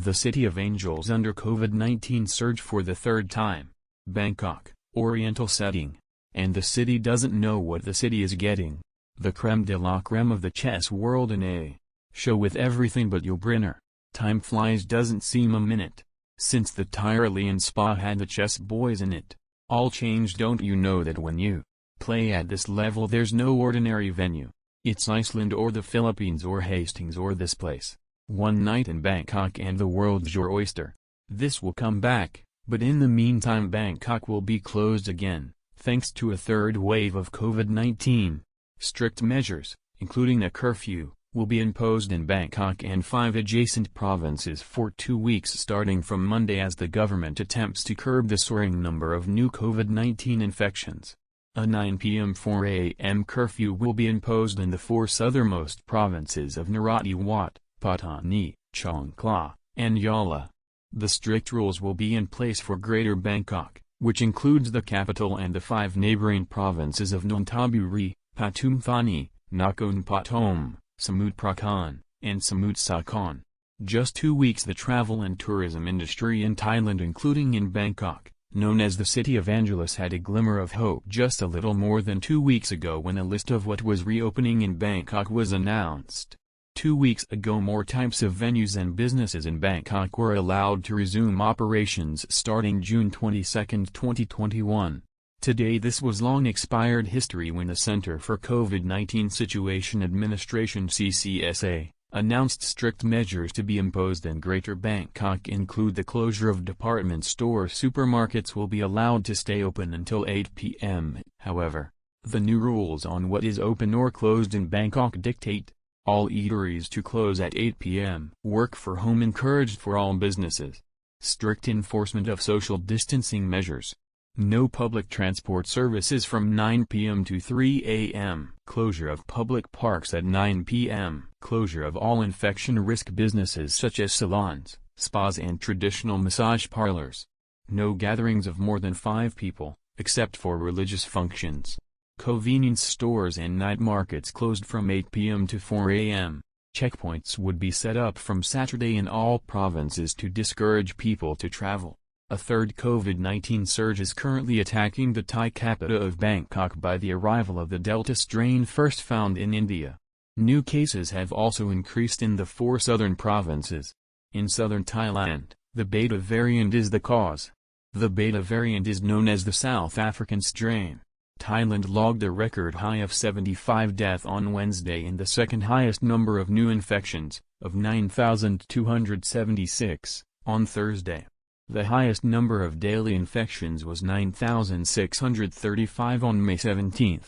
The City of Angels under COVID-19 surge for the third time. Bangkok, Oriental setting. And the city doesn't know what the city is getting. The creme de la creme of the chess world in a show with everything but Yul Brynner. Time flies, doesn't seem a minute. Since the Tirolean spa had the chess boys in it. All changed. Don't you know that when you play at this level there's no ordinary venue. It's Iceland or the Philippines or Hastings or this place. One night in Bangkok and the world's your oyster. This will come back, but in the meantime Bangkok will be closed again, thanks to a third wave of COVID-19. Strict measures, including a curfew, will be imposed in Bangkok and 5 adjacent provinces for 2 weeks starting from Monday as the government attempts to curb the soaring number of new COVID-19 infections. A 9 p.m.-4 a.m. curfew will be imposed in the 4 southernmost provinces of Narathiwat, Pattani, Chongkla, and Yala. The strict rules will be in place for Greater Bangkok, which includes the capital and the 5 neighboring provinces of Nonthaburi, Pathum Thani, Nakhon Pathom, Samut Prakan, and Samut Sakhon. Just 2 weeks. The travel and tourism industry in Thailand, including in Bangkok, known as the City of Angels, had a glimmer of hope just a little more than 2 weeks ago when a list of what was reopening in Bangkok was announced. 2 weeks ago more types of venues and businesses in Bangkok were allowed to resume operations starting June 22, 2021. Today this was long-expired history when the Center for COVID-19 Situation Administration (CCSA) announced strict measures to be imposed in Greater Bangkok include the closure of department stores. Supermarkets will be allowed to stay open until 8 p.m. However, the new rules on what is open or closed in Bangkok dictate all eateries to close at 8 p.m. Work for home encouraged for all businesses. Strict enforcement of social distancing measures. No public transport services from 9 p.m. to 3 a.m. Closure of public parks at 9 p.m. Closure of all infection risk businesses such as salons, spas and traditional massage parlors. No gatherings of more than 5 people, except for religious functions. Convenience stores and night markets closed from 8 p.m. to 4 a.m. Checkpoints would be set up from Saturday in all provinces to discourage people to travel. A third COVID-19 surge is currently attacking the Thai capital of Bangkok by the arrival of the Delta strain first found in India. New cases have also increased in the 4 southern provinces. In southern Thailand, the Beta variant is the cause. The Beta variant is known as the South African strain. Thailand logged a record high of 75 deaths on Wednesday and the second highest number of new infections, of 9,276, on Thursday. The highest number of daily infections was 9,635 on May 17.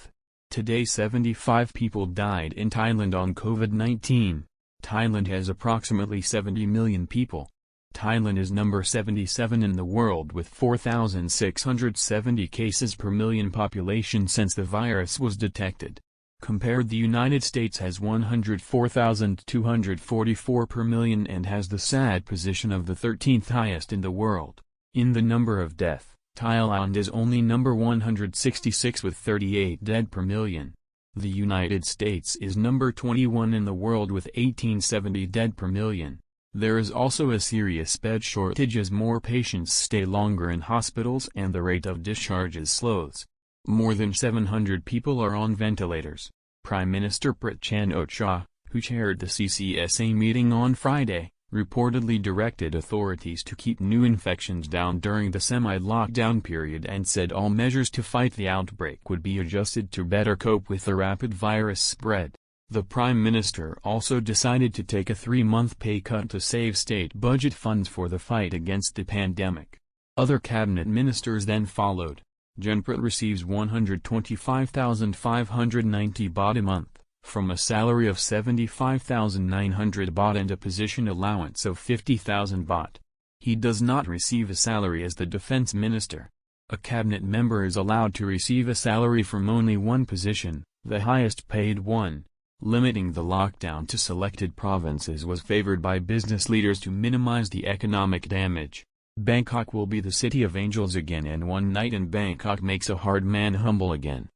Today 75 people died in Thailand on COVID-19. Thailand has approximately 70 million people. Thailand is number 77 in the world with 4,670 cases per million population since the virus was detected. Compared, the United States has 104,244 per million and has the sad position of the 13th highest in the world. In the number of deaths, Thailand is only number 166 with 38 dead per million. The United States is number 21 in the world with 1870 dead per million. There is also a serious bed shortage as more patients stay longer in hospitals and the rate of discharges slows. More than 700 people are on ventilators. Prime Minister Prayut Chan-o-cha, who chaired the CCSA meeting on Friday, reportedly directed authorities to keep new infections down during the semi-lockdown period and said all measures to fight the outbreak would be adjusted to better cope with the rapid virus spread. The Prime Minister also decided to take a 3-month pay cut to save state budget funds for the fight against the pandemic. Other cabinet ministers then followed. Prayut receives 125,590 baht a month, from a salary of 75,900 baht and a position allowance of 50,000 baht. He does not receive a salary as the defense minister. A cabinet member is allowed to receive a salary from only one position, the highest paid one. Limiting the lockdown to selected provinces was favored by business leaders to minimize the economic damage. Bangkok will be the City of Angels again, and one night in Bangkok makes a hard man humble again.